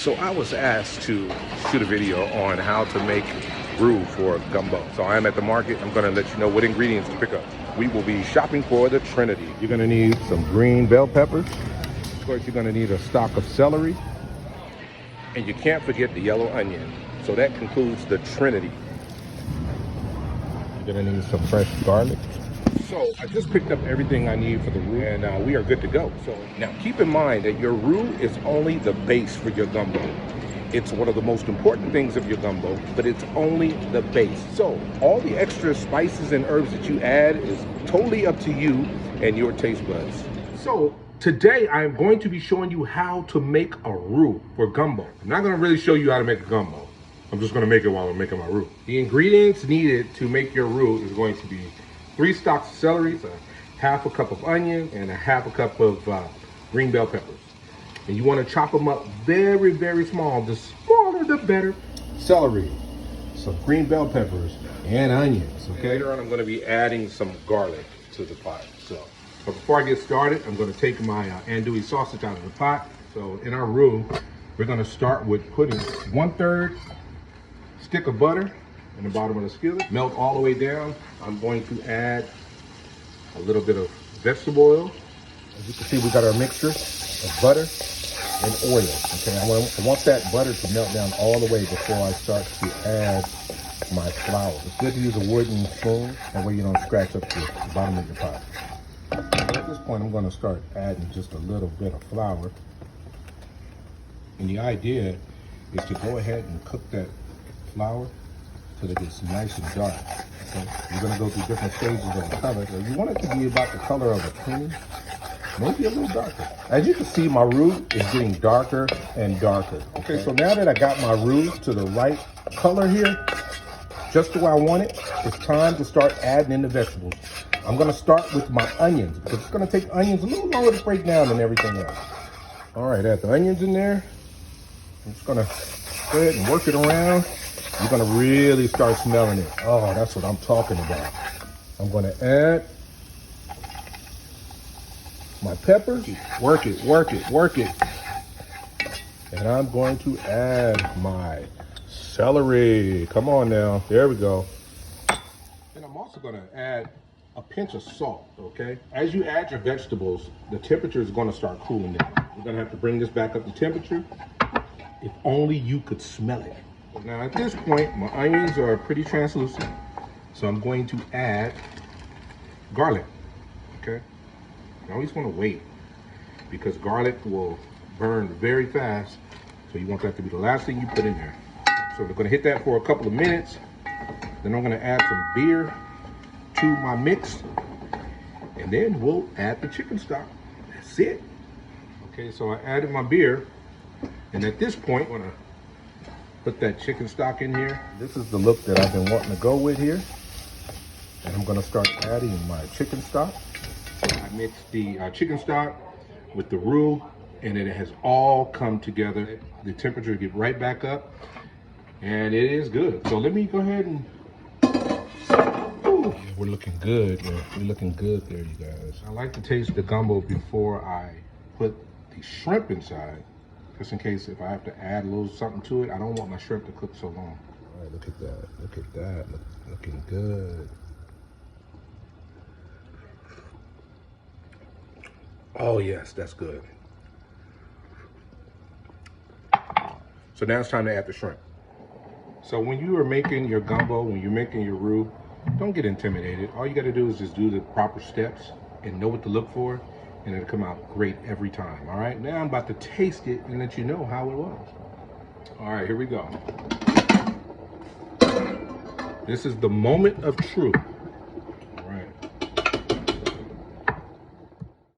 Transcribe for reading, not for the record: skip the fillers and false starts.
So I was asked to shoot a video on how to make roux for gumbo. So I am at the market. I'm gonna let you know what ingredients to pick up. We will be shopping for the Trinity. You're gonna need some green bell peppers. Of course, you're gonna need a stalk of celery. And you can't forget the yellow onion. So that concludes the Trinity. You're gonna need some fresh garlic. So I just picked up everything I need for the roux, and we are good to go. So now keep in mind that your roux is only the base for your gumbo. It's one of the most important things of your gumbo, but it's only the base. So all the extra spices and herbs that you add is totally up to you and your taste buds. So today I'm going to be showing you how to make a roux for gumbo. I'm not gonna really show you how to make a gumbo. I'm just gonna make it while I'm making my roux. The ingredients needed to make your roux is going to be 3 stalks of celery, half a cup of onion, and a half a cup of green bell peppers. And you want to chop them up very, very small. The smaller, the better. Celery, some green bell peppers, and onions. Okay. Later on, I'm going to be adding some garlic to the pot. But before I get started, I'm going to take my andouille sausage out of the pot. So in our roux, we're going to start with putting 1/3 stick of butter in the bottom of the skillet. Melt all the way down. I'm going to add a little bit of vegetable oil. As you can see, we got our mixture of butter and oil. Okay, I want that butter to melt down all the way before I start to add my flour. It's good to use a wooden spoon, that way you don't scratch up the bottom of your pot. So at this point, I'm going to start adding just a little bit of flour. And the idea is to go ahead and cook that flour till it gets nice and dark. Okay? You're going to go through different stages of the color. So you want it to be about the color of a penny, maybe a little darker. As you can see, my roux is getting darker and darker. Okay, so now that I got my roux to the right color here, just the way I want it, it's time to start adding in the vegetables. I'm going to start with my onions because it's going to take onions a little longer to break down than everything else. All right, add the onions in there. I'm just going to go ahead and work it around. You're gonna really start smelling it. Oh, that's what I'm talking about. I'm gonna add my peppers. Work it, work it, work it. And I'm going to add my celery. Come on now, there we go. And I'm also gonna add a pinch of salt, okay? As you add your vegetables, the temperature is gonna start cooling down. We're gonna have to bring this back up to temperature. If only you could smell it. Now at this point, my onions are pretty translucent, so I'm going to add garlic, okay? You always want to wait because garlic will burn very fast, so you want that to be the last thing you put in there. So we're going to hit that for a couple of minutes, then I'm going to add some beer to my mix, and then we'll add the chicken stock. That's it. Okay, so I added my beer, and at this point, I'm going to put that chicken stock in here. This is the look that I've been wanting to go with here. And I'm gonna start adding my chicken stock. I mixed the chicken stock with the roux, and it has all come together. The temperature get right back up, and it is good. So let me go ahead and, ooh, we're looking good. We're looking good there, you guys. I like to taste the gumbo before I put the shrimp inside. Just in case if I have to add a little something to it, I don't want my shrimp to cook so long. All right, look at that, look at that, looking good. Oh yes, that's good. So now it's time to add the shrimp. So when you are making your gumbo, when you're making your roux, don't get intimidated. All you gotta do is just do the proper steps and know what to look for, and it'll come out great every time. All right, now I'm about to taste it and let you know how it was. All right, here we go. This is the moment of truth.